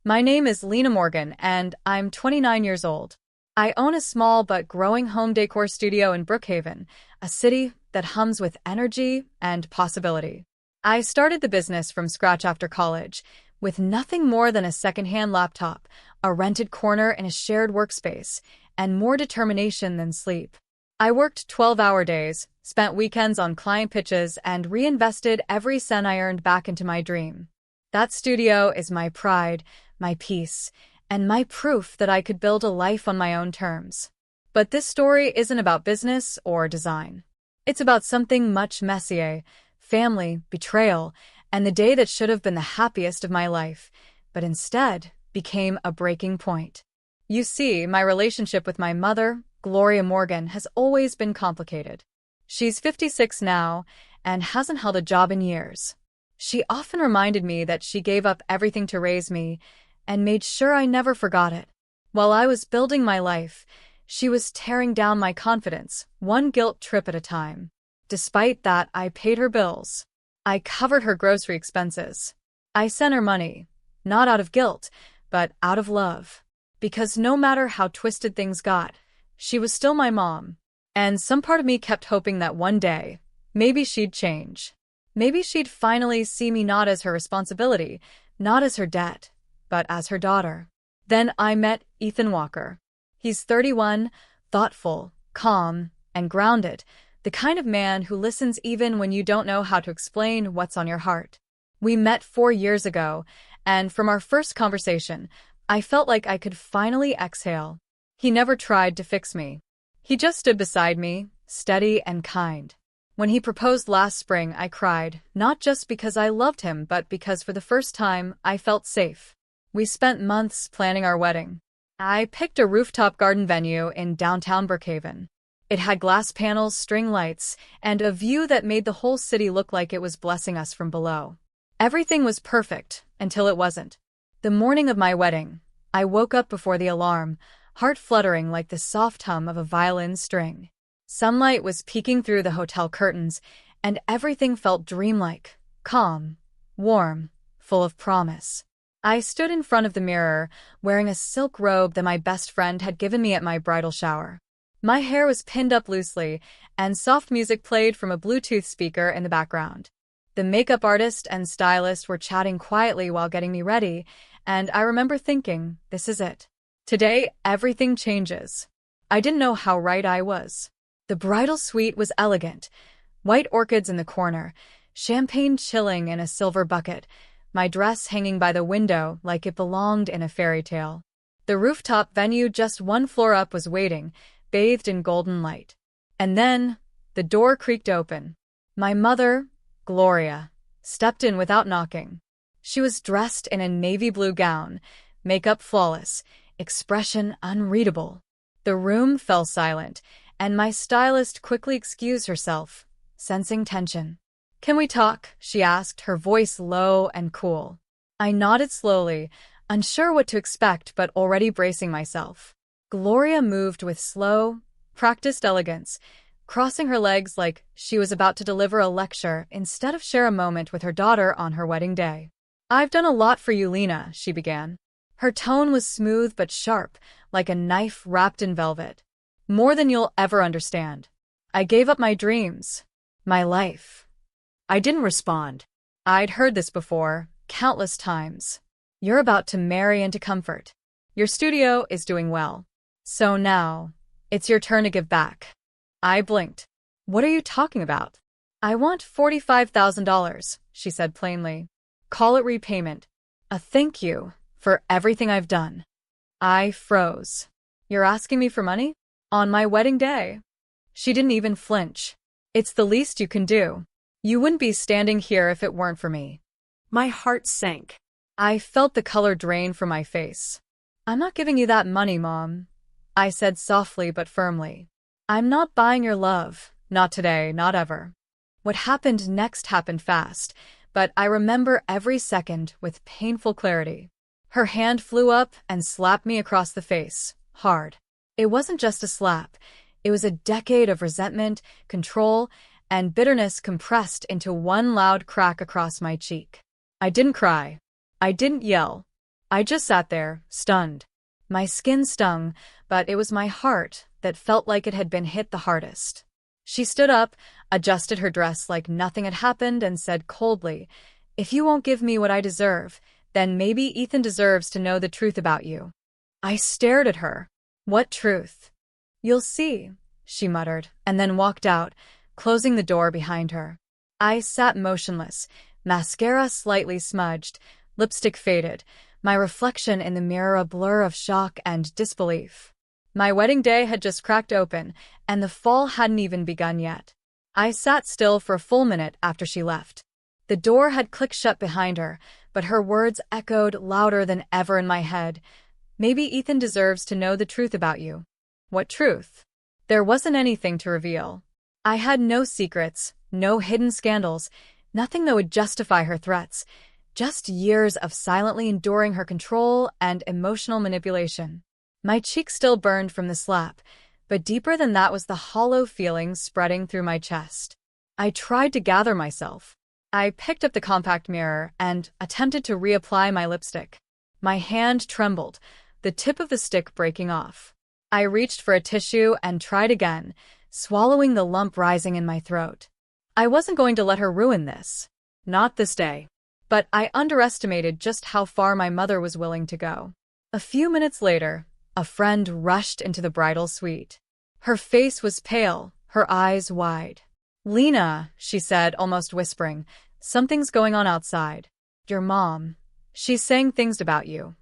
My name is Lena Morgan, and I'm 29 years old. I own a small but growing home decor studio in Brookhaven, a city that hums with energy and possibility. I started the business from scratch after college, with nothing more than a secondhand laptop, a rented corner in a shared workspace, and more determination than sleep. I worked 12-hour days, spent weekends on client pitches, and reinvested every cent I earned back into my dream. That studio is my pride, my peace, and my proof that I could build a life on my own terms. But this story isn't about business or design. It's about something much messier: family, betrayal, and the day that should have been the happiest of my life, but instead became a breaking point. You see, my relationship with my mother, Gloria Morgan, has always been complicated. She's 56 now and hasn't held a job in years. She often reminded me that she gave up everything to raise me and made sure I never forgot it. While I was building my life, she was tearing down my confidence, one guilt trip at a time. Despite that, I paid her bills. I covered her grocery expenses. I sent her money, not out of guilt, but out of love. Because no matter how twisted things got, she was still my mom. And some part of me kept hoping that one day, maybe she'd change. Maybe she'd finally see me not as her responsibility, not as her debt, but as her daughter. Then I met Ethan Walker. He's 31, thoughtful, calm, and grounded, the kind of man who listens even when you don't know how to explain what's on your heart. We met 4 years ago, and from our first conversation, I felt like I could finally exhale. He never tried to fix me. He just stood beside me, steady and kind. When he proposed last spring, I cried, not just because I loved him, but because for the first time, I felt safe. We spent months planning our wedding. I picked a rooftop garden venue in downtown Brookhaven. It had glass panels, string lights, and a view that made the whole city look like it was blessing us from below. Everything was perfect, until it wasn't. The morning of my wedding, I woke up before the alarm, heart fluttering like the soft hum of a violin string. Sunlight was peeking through the hotel curtains, and everything felt dreamlike, calm, warm, full of promise. I stood in front of the mirror, wearing a silk robe that my best friend had given me at my bridal shower. My hair was pinned up loosely, and soft music played from a Bluetooth speaker in the background. The makeup artist and stylist were chatting quietly while getting me ready, and I remember thinking, this is it. Today, everything changes. I didn't know how right I was. The bridal suite was elegant, white orchids in the corner, champagne chilling in a silver bucket, my dress hanging by the window like it belonged in a fairy tale. The rooftop venue just one floor up was waiting, bathed in golden light. And then, the door creaked open. My mother, Gloria, stepped in without knocking. She was dressed in a navy blue gown, makeup flawless, expression unreadable. The room fell silent, and my stylist quickly excused herself, sensing tension. "Can we talk?" she asked, her voice low and cool. I nodded slowly, unsure what to expect but already bracing myself. Gloria moved with slow, practiced elegance, crossing her legs like she was about to deliver a lecture instead of share a moment with her daughter on her wedding day. "I've done a lot for you, Lena," she began. Her tone was smooth but sharp, like a knife wrapped in velvet. "More than you'll ever understand. I gave up my dreams, my life." I didn't respond. I'd heard this before, countless times. "You're about to marry into comfort. Your studio is doing well. So now, it's your turn to give back." I blinked. "What are you talking about?" "I want $45,000, she said plainly. "Call it repayment. A thank you for everything I've done." I froze. "You're asking me for money? On my wedding day?" She didn't even flinch. "It's the least you can do. You wouldn't be standing here if it weren't for me." My heart sank. I felt the color drain from my face. "I'm not giving you that money, Mom," I said softly but firmly. "I'm not buying your love. Not today, not ever." What happened next happened fast, but I remember every second with painful clarity. Her hand flew up and slapped me across the face, hard. It wasn't just a slap. It was a decade of resentment, control, and bitterness compressed into one loud crack across my cheek. I didn't cry. I didn't yell. I just sat there, stunned. My skin stung, but it was my heart that felt like it had been hit the hardest. She stood up, adjusted her dress like nothing had happened, and said coldly, "If you won't give me what I deserve, then maybe Ethan deserves to know the truth about you." I stared at her. What truth? "You'll see," she muttered, and then walked out, closing the door behind her. I sat motionless, mascara slightly smudged, lipstick faded, my reflection in the mirror a blur of shock and disbelief. My wedding day had just cracked open, and the fall hadn't even begun yet. I sat still for a full minute after she left. The door had clicked shut behind her, but her words echoed louder than ever in my head. "Maybe Ethan deserves to know the truth about you." What truth? There wasn't anything to reveal. I had no secrets, no hidden scandals, nothing that would justify her threats, just years of silently enduring her control and emotional manipulation. My cheek still burned from the slap, but deeper than that was the hollow feeling spreading through my chest. I tried to gather myself. I picked up the compact mirror and attempted to reapply my lipstick. My hand trembled, the tip of the stick breaking off. I reached for a tissue and tried again, swallowing the lump rising in my throat. I wasn't going to let her ruin this. Not this day. But I underestimated just how far my mother was willing to go. A few minutes later, a friend rushed into the bridal suite. Her face was pale, her eyes wide. "Lena," she said, almost whispering, "something's going on outside. Your mom. She's saying things about you."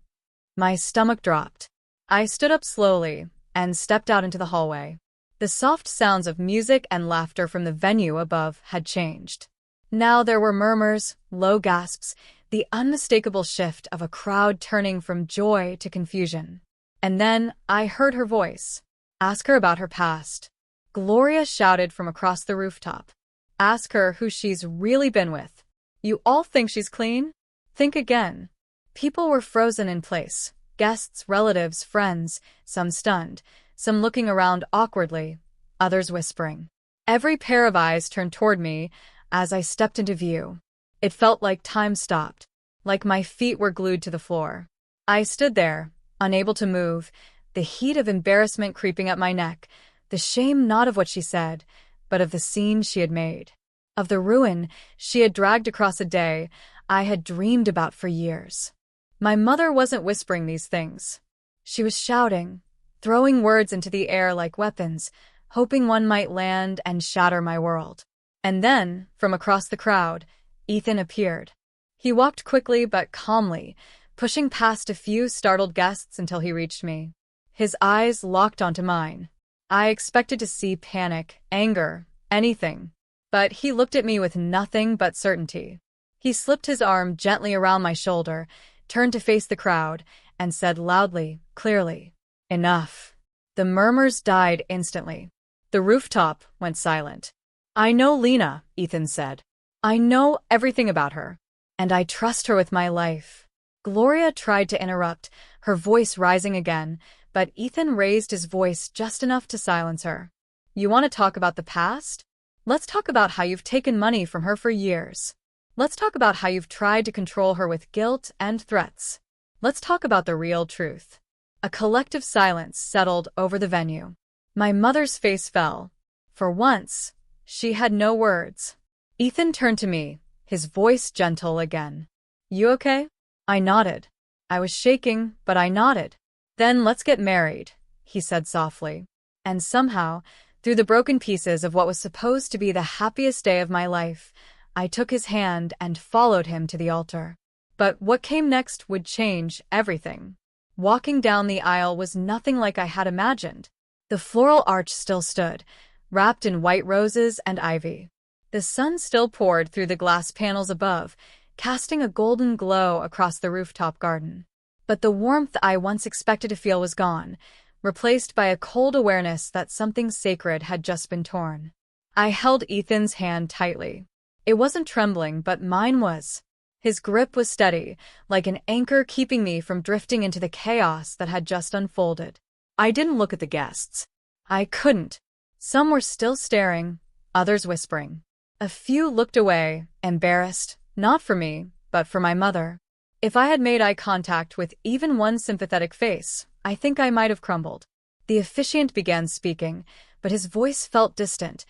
My stomach dropped. I stood up slowly and stepped out into the hallway. The soft sounds of music and laughter from the venue above had changed. Now there were murmurs, low gasps, the unmistakable shift of a crowd turning from joy to confusion. And then I heard her voice. "Ask her about her past." Gloria shouted from across the rooftop. "Ask her who she's really been with. You all think she's clean? Think again." People were frozen in place. Guests, relatives, friends, some stunned, some looking around awkwardly, others whispering. Every pair of eyes turned toward me as I stepped into view. It felt like time stopped, like my feet were glued to the floor. I stood there, unable to move, the heat of embarrassment creeping up my neck, the shame not of what she said, but of the scene she had made, of the ruin she had dragged across a day I had dreamed about for years. My mother wasn't whispering these things. She was shouting, throwing words into the air like weapons, hoping one might land and shatter my world. And then, from across the crowd, Ethan appeared. He walked quickly but calmly, pushing past a few startled guests until he reached me. His eyes locked onto mine. I expected to see panic, anger, anything. But he looked at me with nothing but certainty. He slipped his arm gently around my shoulder, turned to face the crowd, and said loudly, clearly, "Enough." The murmurs died instantly. The rooftop went silent. "I know Lena," Ethan said. "I know everything about her. And I trust her with my life." Gloria tried to interrupt, her voice rising again, but Ethan raised his voice just enough to silence her. "You want to talk about the past? Let's talk about how you've taken money from her for years. Let's talk about how you've tried to control her with guilt and threats. Let's talk about the real truth." A collective silence settled over the venue. My mother's face fell. For once, she had no words. Ethan turned to me, his voice gentle again. "You okay?" I nodded. I was shaking, but I nodded. "Then let's get married," he said softly. And somehow, through the broken pieces of what was supposed to be the happiest day of my life, I took his hand and followed him to the altar. But what came next would change everything. Walking down the aisle was nothing like I had imagined. The floral arch still stood, wrapped in white roses and ivy. The sun still poured through the glass panels above, casting a golden glow across the rooftop garden. But the warmth I once expected to feel was gone, replaced by a cold awareness that something sacred had just been torn. I held Ethan's hand tightly. It wasn't trembling, but mine was. His grip was steady, like an anchor keeping me from drifting into the chaos that had just unfolded. I didn't look at the guests. I couldn't. Some were still staring, others whispering. A few looked away, embarrassed, not for me, but for my mother. If I had made eye contact with even one sympathetic face, I think I might have crumbled. The officiant began speaking, but his voice felt distant,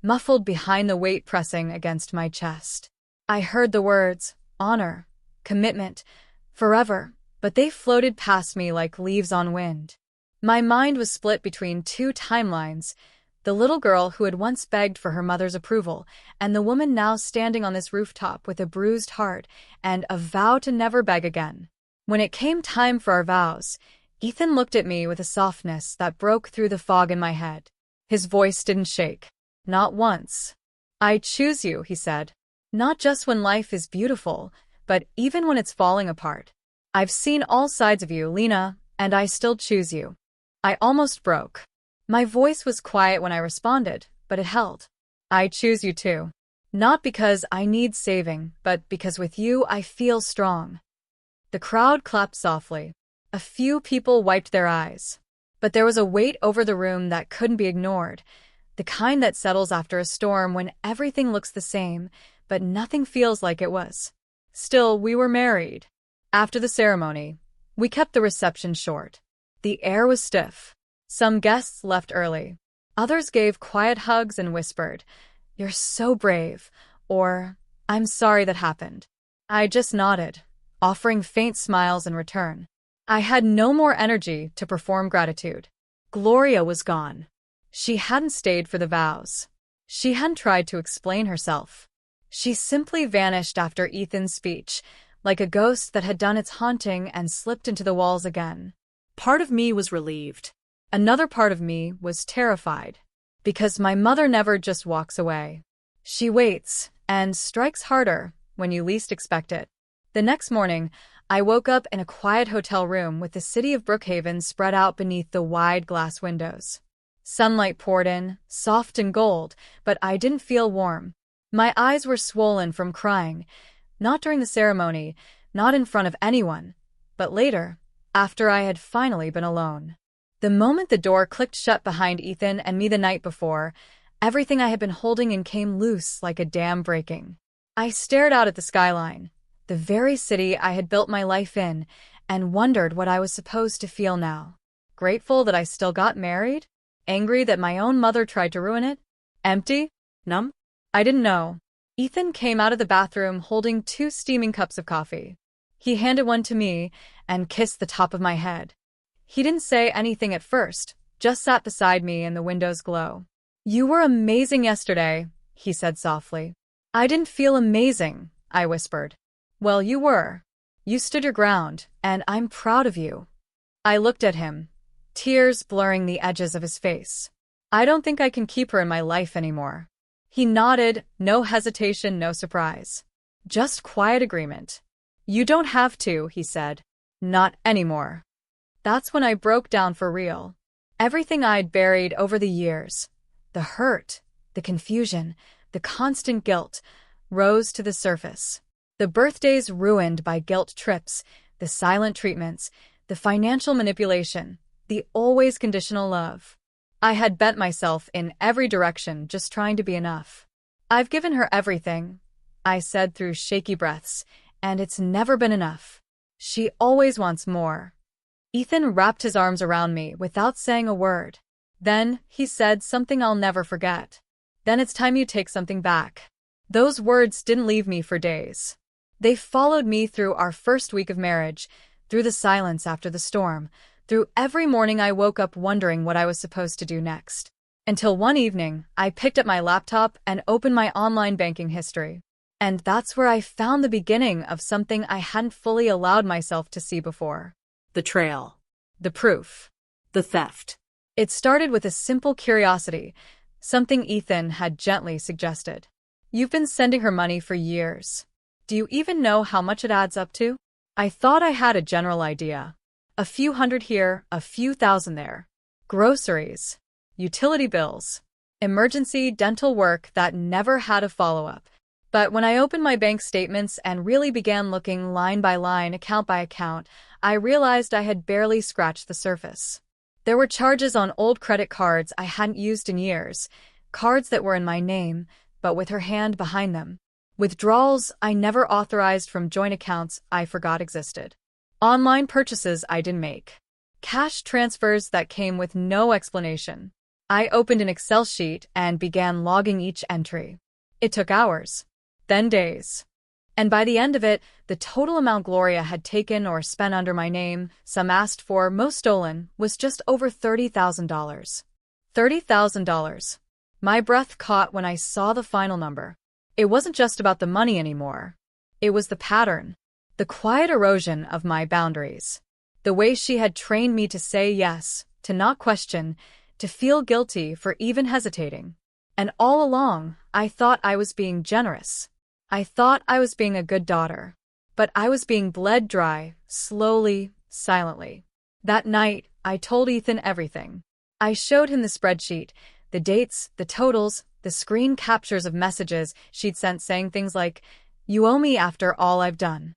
muffled behind the weight pressing against my chest. I heard the words, honor, commitment, forever, but they floated past me like leaves on wind. My mind was split between two timelines, the little girl who had once begged for her mother's approval, and the woman now standing on this rooftop with a bruised heart and a vow to never beg again. When it came time for our vows, Ethan looked at me with a softness that broke through the fog in my head. His voice didn't shake. Not once. I choose you, he said. Not just when life is beautiful, but even when it's falling apart. I've seen all sides of you, Lena, and I still choose you. I almost broke. My voice was quiet when I responded, but it held. I choose you too. Not because I need saving, but because with you I feel strong. The crowd clapped softly. A few people wiped their eyes. But there was a weight over the room that couldn't be ignored, the kind that settles after a storm when everything looks the same, but nothing feels like it was. Still, we were married. After the ceremony, we kept the reception short. The air was stiff. Some guests left early. Others gave quiet hugs and whispered, "You're so brave," or, "I'm sorry that happened." I just nodded, offering faint smiles in return. I had no more energy to perform gratitude. Gloria was gone. She hadn't stayed for the vows. She hadn't tried to explain herself. She simply vanished after Ethan's speech, like a ghost that had done its haunting and slipped into the walls again. Part of me was relieved. Another part of me was terrified, because my mother never just walks away. She waits and strikes harder when you least expect it. The next morning, I woke up in a quiet hotel room with the city of Brookhaven spread out beneath the wide glass windows. Sunlight poured in, soft and gold, but I didn't feel warm. My eyes were swollen from crying, not during the ceremony, not in front of anyone, but later, after I had finally been alone. The moment the door clicked shut behind Ethan and me the night before, everything I had been holding in came loose like a dam breaking. I stared out at the skyline, the very city I had built my life in, and wondered what I was supposed to feel now. Grateful that I still got married? Angry that my own mother tried to ruin it? Empty? Numb? I didn't know. Ethan came out of the bathroom holding 2 steaming cups of coffee. He handed one to me and kissed the top of my head. He didn't say anything at first, just sat beside me in the window's glow. "You were amazing yesterday," he said softly. "I didn't feel amazing," I whispered. "Well, you were. You stood your ground, and I'm proud of you." I looked at him, tears blurring the edges of his face. "I don't think I can keep her in my life anymore." He nodded, no hesitation, no surprise. Just quiet agreement. "You don't have to," he said. "Not anymore." That's when I broke down for real. Everything I'd buried over the years, the hurt, the confusion, the constant guilt, rose to the surface. The birthdays ruined by guilt trips, the silent treatments, the financial manipulation, the always conditional love. I had bent myself in every direction just trying to be enough. "I've given her everything," I said through shaky breaths, "and it's never been enough. She always wants more." Ethan wrapped his arms around me without saying a word. Then he said something I'll never forget. "Then it's time you take something back." Those words didn't leave me for days. They followed me through our first week of marriage, through the silence after the storm, through every morning I woke up wondering what I was supposed to do next. Until one evening, I picked up my laptop and opened my online banking history. And that's where I found the beginning of something I hadn't fully allowed myself to see before. The trail. The proof. The theft. It started with a simple curiosity, something Ethan had gently suggested. "You've been sending her money for years. Do you even know how much it adds up to?" I thought I had a general idea. A few hundred here, a few thousand there. Groceries, utility bills, emergency dental work that never had a follow-up. But when I opened my bank statements and really began looking line by line, account by account, I realized I had barely scratched the surface. There were charges on old credit cards I hadn't used in years, cards that were in my name, but with her hand behind them. Withdrawals I never authorized from joint accounts I forgot existed. Online purchases I didn't make. Cash transfers that came with no explanation. I opened an Excel sheet and began logging each entry. It took hours, then days. And by the end of it, the total amount Gloria had taken or spent under my name, some asked for, most stolen, was just over $30,000. $30,000. My breath caught when I saw the final number. It wasn't just about the money anymore. It was the pattern, the quiet erosion of my boundaries. The way she had trained me to say yes, to not question, to feel guilty for even hesitating. And all along, I thought I was being generous. I thought I was being a good daughter. But I was being bled dry, slowly, silently. That night, I told Ethan everything. I showed him the spreadsheet, the dates, the totals, the screen captures of messages she'd sent saying things like, "You owe me after all I've done."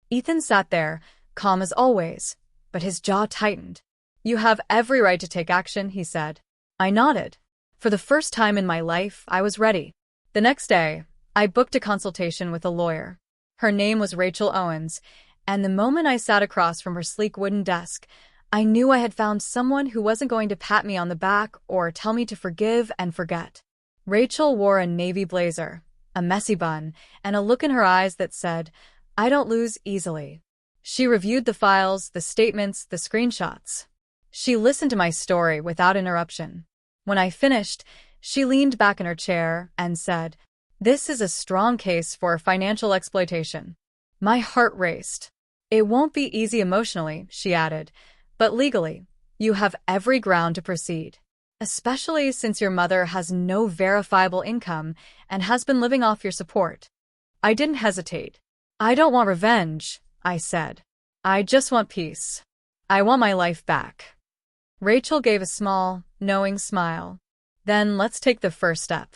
Ethan sat there, calm as always, but his jaw tightened. "You have every right to take action," he said. I nodded. For the first time in my life, I was ready. The next day, I booked a consultation with a lawyer. Her name was Rachel Owens, and the moment I sat across from her sleek wooden desk, I knew I had found someone who wasn't going to pat me on the back or tell me to forgive and forget. Rachel wore a navy blazer, a messy bun, and a look in her eyes that said, "I don't lose easily." She reviewed the files, the statements, the screenshots. She listened to my story without interruption. When I finished, she leaned back in her chair and said, "This is a strong case for financial exploitation." My heart raced. "It won't be easy emotionally," she added, "but legally, you have every ground to proceed. Especially since your mother has no verifiable income and has been living off your support." I didn't hesitate. "I don't want revenge," I said. "I just want peace. I want my life back." Rachel gave a small, knowing smile. "Then let's take the first step."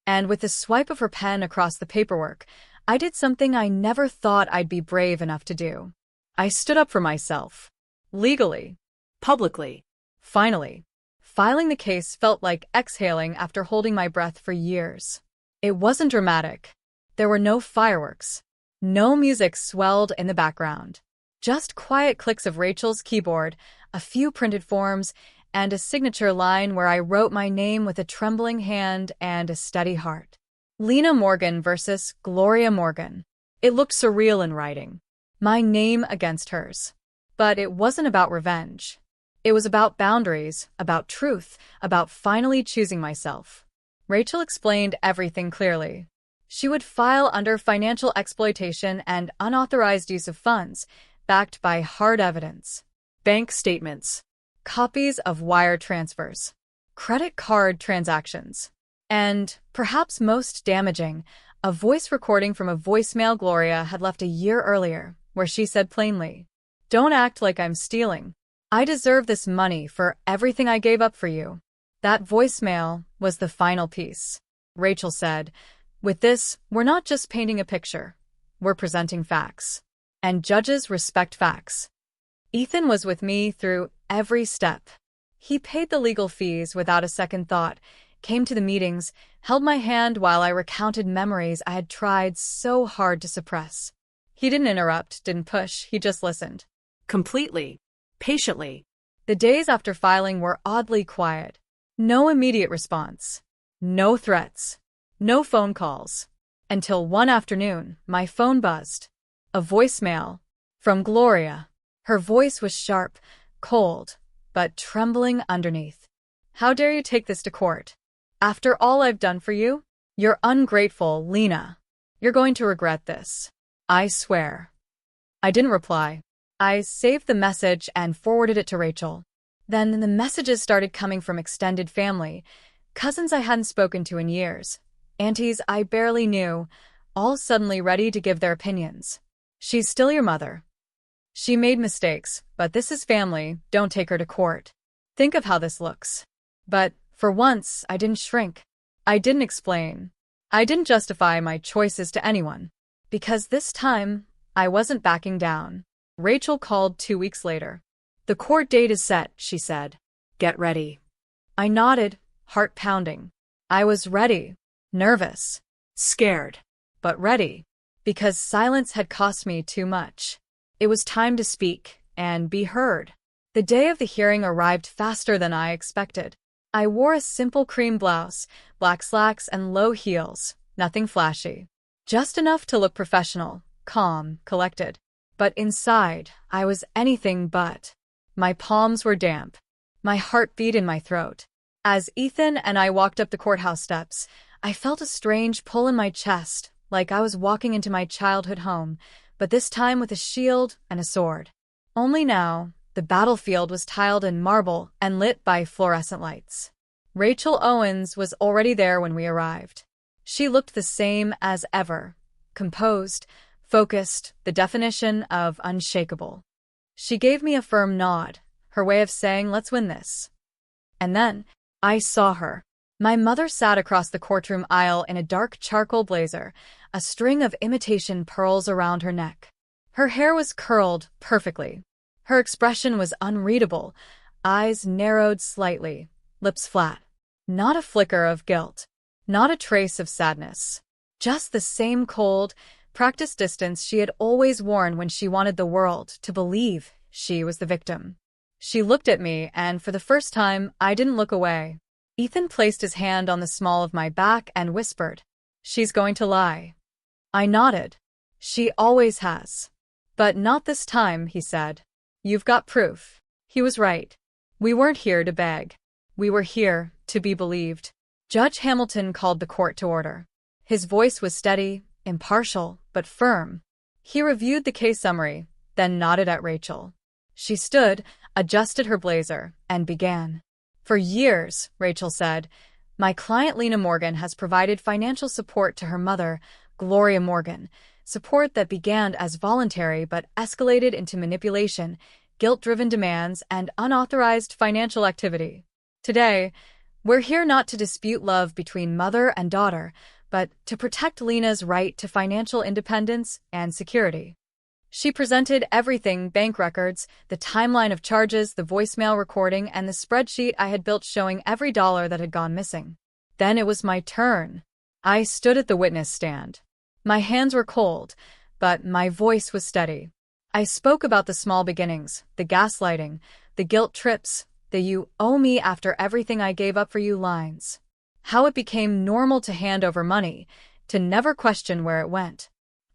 And with a swipe of her pen across the paperwork, I did something I never thought I'd be brave enough to do. I stood up for myself. Legally. Publicly. Finally. Filing the case felt like exhaling after holding my breath for years. It wasn't dramatic. There were no fireworks. No music swelled in the background. Just quiet clicks of Rachel's keyboard, a few printed forms, and a signature line where I wrote my name with a trembling hand and a steady heart. Lena Morgan versus Gloria Morgan. It looked surreal in writing. My name against hers. But it wasn't about revenge. It was about boundaries, about truth, about finally choosing myself. Rachel explained everything clearly. She would file under financial exploitation and unauthorized use of funds, backed by hard evidence. Bank statements. Copies of wire transfers. Credit card transactions. And, perhaps most damaging, a voice recording from a voicemail Gloria had left a year earlier, where she said plainly, "Don't act like I'm stealing. I deserve this money for everything I gave up for you." That voicemail was the final piece. Rachel said, "With this, we're not just painting a picture. We're presenting facts. And judges respect facts." Ethan was with me through every step. He paid the legal fees without a second thought, came to the meetings, held my hand while I recounted memories I had tried so hard to suppress. He didn't interrupt, didn't push, he just listened. Completely. Patiently. The days after filing were oddly quiet. No immediate response. No threats. No phone calls. Until one afternoon, my phone buzzed. A voicemail. From Gloria. Her voice was sharp, cold, but trembling underneath. "How dare you take this to court? After all I've done for you? You're ungrateful, Lena. You're going to regret this. I swear." I didn't reply. I saved the message and forwarded it to Rachel. Then the messages started coming from extended family, cousins I hadn't spoken to in years, aunties I barely knew, all suddenly ready to give their opinions. "She's still your mother. She made mistakes, but this is family, don't take her to court. Think of how this looks." But, for once, I didn't shrink. I didn't explain. I didn't justify my choices to anyone. Because this time, I wasn't backing down. Rachel called 2 weeks later. "The court date is set," she said. "Get ready." I nodded, heart pounding. I was ready. Nervous. Scared. but ready, because silence had cost me too much. It was time to speak and be heard. The day of the hearing arrived faster than I expected. I wore a simple cream blouse, black slacks, and low heels, nothing flashy. Just enough to look professional, calm, collected. But inside, I was anything but. My palms were damp. My heart beat in my throat. As Ethan and I walked up the courthouse steps, I felt a strange pull in my chest, like I was walking into my childhood home, but this time with a shield and a sword. Only now, the battlefield was tiled in marble and lit by fluorescent lights. Rachel Owens was already there when we arrived. She looked the same as ever, composed, focused, the definition of unshakable. She gave me a firm nod, her way of saying, "Let's win this." And then, I saw her. My mother sat across the courtroom aisle in a dark charcoal blazer, a string of imitation pearls around her neck. Her hair was curled perfectly. Her expression was unreadable, eyes narrowed slightly, lips flat. Not a flicker of guilt, not a trace of sadness. Just the same cold, practiced distance she had always worn when she wanted the world to believe she was the victim. She looked at me, and for the first time, I didn't look away. Ethan placed his hand on the small of my back and whispered, "She's going to lie." I nodded. "She always has." "But not this time," he said. "You've got proof." He was right. We weren't here to beg. We were here to be believed. Judge Hamilton called the court to order. His voice was steady, impartial, but firm. He reviewed the case summary, then nodded at Rachel. She stood, adjusted her blazer, and began. "For years," Rachel said, "my client Lena Morgan has provided financial support to her mother, Gloria Morgan, support that began as voluntary but escalated into manipulation, guilt-driven demands, and unauthorized financial activity. Today, we're here not to dispute love between mother and daughter, but to protect Lena's right to financial independence and security." She presented everything: bank records, the timeline of charges, the voicemail recording, and the spreadsheet I had built showing every dollar that had gone missing. Then it was my turn. I stood at the witness stand. My hands were cold, but my voice was steady. I spoke about the small beginnings, the gaslighting, the guilt trips, the "you owe me after everything I gave up for you" lines. How it became normal to hand over money, to never question where it went.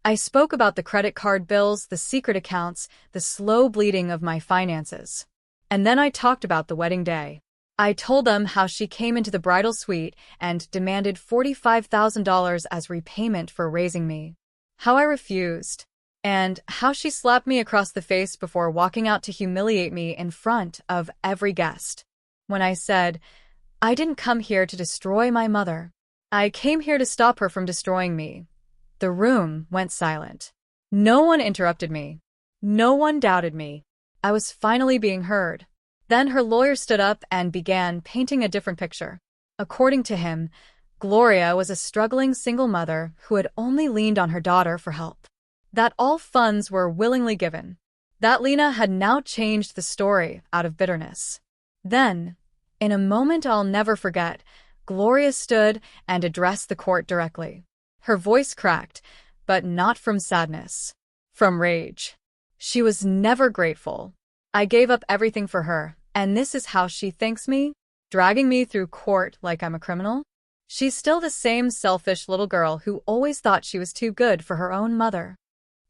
I spoke about the credit card bills, the secret accounts, the slow bleeding of my finances. And then I talked about the wedding day. I told them how she came into the bridal suite and demanded $45,000 as repayment for raising me. How I refused. And how she slapped me across the face before walking out to humiliate me in front of every guest. When I said, "I didn't come here to destroy my mother. I came here to stop her from destroying me," the room went silent. No one interrupted me. No one doubted me. I was finally being heard. Then her lawyer stood up and began painting a different picture. According to him, Gloria was a struggling single mother who had only leaned on her daughter for help. That all funds were willingly given. That Lena had now changed the story out of bitterness. Then, in a moment I'll never forget, Gloria stood and addressed the court directly. Her voice cracked, but not from sadness. From rage. She was never grateful. I gave up everything for her, and this is how she thanks me? Dragging me through court like I'm a criminal? She's still the same selfish little girl who always thought she was too good for her own mother.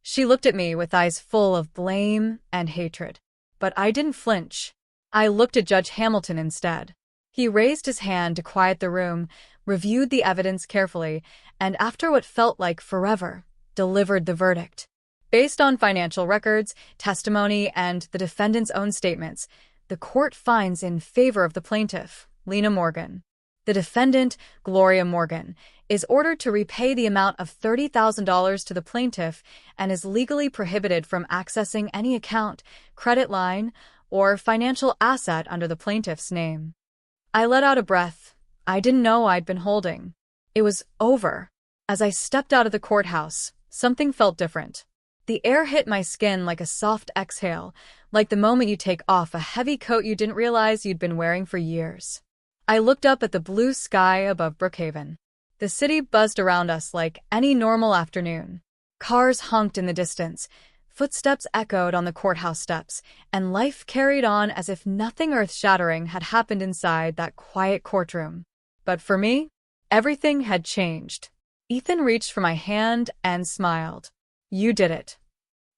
She looked at me with eyes full of blame and hatred. But I didn't flinch. I looked at Judge Hamilton instead. He raised his hand to quiet the room, reviewed the evidence carefully, and after what felt like forever, delivered the verdict. Based on financial records, testimony, and the defendant's own statements, the court finds in favor of the plaintiff, Lena Morgan. The defendant, Gloria Morgan, is ordered to repay the amount of $30,000 to the plaintiff and is legally prohibited from accessing any account, credit line, or financial asset under the plaintiff's name. I let out a breath I didn't know I'd been holding. It was over. As I stepped out of the courthouse, something felt different. The air hit my skin like a soft exhale, like the moment you take off a heavy coat you didn't realize you'd been wearing for years. I looked up at the blue sky above Brookhaven. The city buzzed around us like any normal afternoon. Cars honked in the distance, footsteps echoed on the courthouse steps, and life carried on as if nothing earth-shattering had happened inside that quiet courtroom. But for me, everything had changed. Ethan reached for my hand and smiled. "You did it."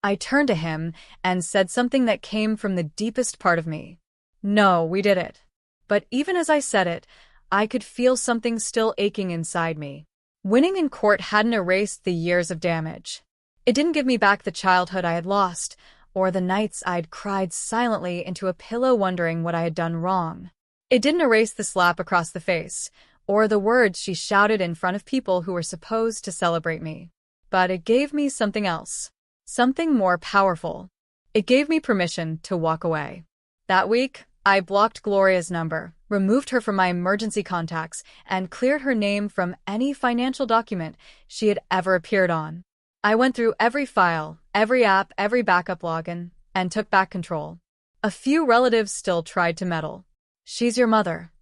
I turned to him and said something that came from the deepest part of me. "No, we did it." But even as I said it, I could feel something still aching inside me. Winning in court hadn't erased the years of damage. It didn't give me back the childhood I had lost, or the nights I'd cried silently into a pillow wondering what I had done wrong. It didn't erase the slap across the face, or the words she shouted in front of people who were supposed to celebrate me. But it gave me something else. Something more powerful. It gave me permission to walk away. That week, I blocked Gloria's number, removed her from my emergency contacts, and cleared her name from any financial document she had ever appeared on. I went through every file, every app, every backup login, and took back control. A few relatives still tried to meddle. "She's your mother.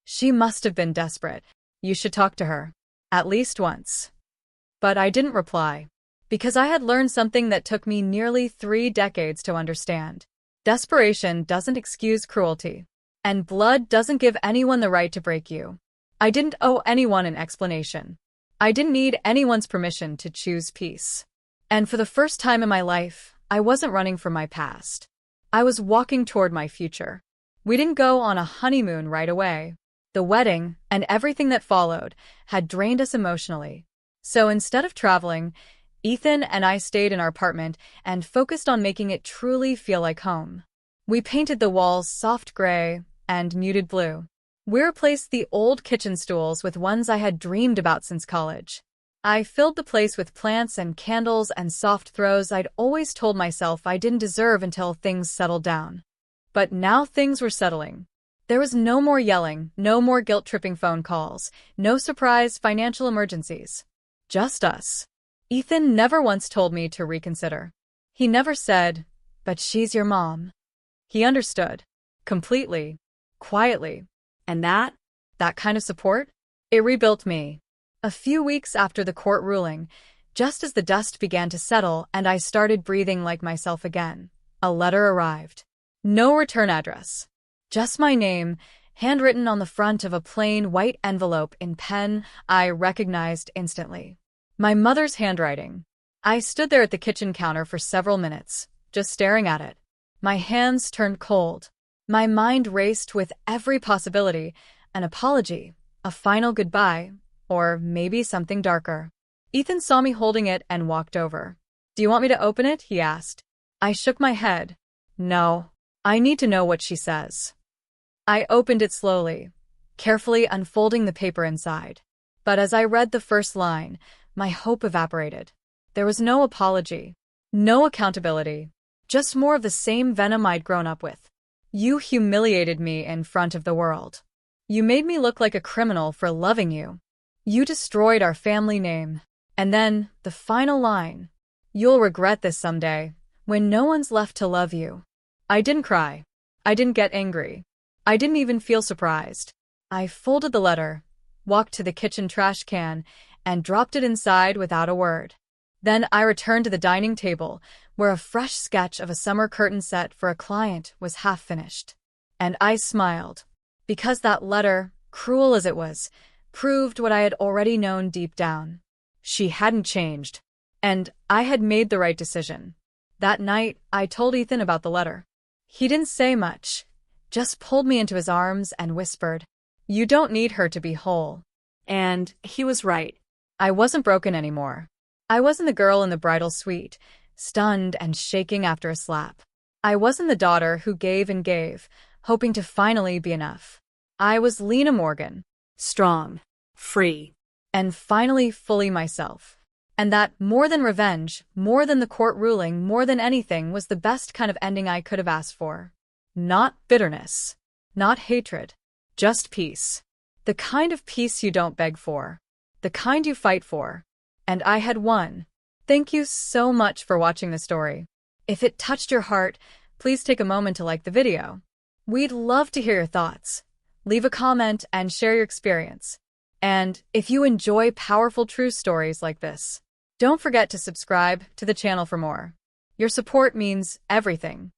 She must have been desperate. You should talk to her. At least once." But I didn't reply, because I had learned something that took me nearly 3 decades to understand. Desperation doesn't excuse cruelty, and blood doesn't give anyone the right to break you. I didn't owe anyone an explanation. I didn't need anyone's permission to choose peace. And for the first time in my life, I wasn't running from my past. I was walking toward my future. We didn't go on a honeymoon right away. The wedding, and everything that followed, had drained us emotionally. So instead of traveling, Ethan and I stayed in our apartment and focused on making it truly feel like home. We painted the walls soft gray and muted blue. We replaced the old kitchen stools with ones I had dreamed about since college. I filled the place with plants and candles and soft throws I'd always told myself I didn't deserve until things settled down. But now things were settling. There was no more yelling, no more guilt-tripping phone calls, no surprise financial emergencies. Just us. Ethan never once told me to reconsider. He never said, "But she's your mom." He understood. Completely. Quietly. And that kind of support? It rebuilt me. A few weeks after the court ruling, just as the dust began to settle and I started breathing like myself again, a letter arrived. No return address. Just my name, handwritten on the front of a plain white envelope in pen I recognized instantly. My mother's handwriting. I stood there at the kitchen counter for several minutes, just staring at it. My hands turned cold. My mind raced with every possibility, an apology, a final goodbye, or maybe something darker. Ethan saw me holding it and walked over. "Do you want me to open it?" he asked. I shook my head. "No, I need to know what she says." I opened it slowly, carefully unfolding the paper inside. But as I read the first line, my hope evaporated. There was no apology, no accountability, just more of the same venom I'd grown up with. "You humiliated me in front of the world. You made me look like a criminal for loving you. You destroyed our family name." And then, the final line, "You'll regret this someday, when no one's left to love you." I didn't cry. I didn't get angry. I didn't even feel surprised. I folded the letter, walked to the kitchen trash can, and dropped it inside without a word. Then I returned to the dining table, where a fresh sketch of a summer curtain set for a client was half finished. And I smiled, because that letter, cruel as it was, proved what I had already known deep down. She hadn't changed, and I had made the right decision. That night, I told Ethan about the letter. He didn't say much, just pulled me into his arms and whispered, "You don't need her to be whole." And he was right. I wasn't broken anymore. I wasn't the girl in the bridal suite, stunned and shaking after a slap. I wasn't the daughter who gave and gave, hoping to finally be enough. I was Lena Morgan, Strong. Free. and finally fully myself. And that, more than revenge, more than the court ruling, more than anything, was the best kind of ending I could have asked for. Not bitterness. Not hatred. Just peace. The kind of peace you don't beg for. The kind you fight for. And I had won. Thank you so much for watching the story. If it touched your heart, please take a moment to like the video. We'd love to hear your thoughts. Leave a comment and share your experience. And if you enjoy powerful true stories like this, don't forget to subscribe to the channel for more. Your support means everything.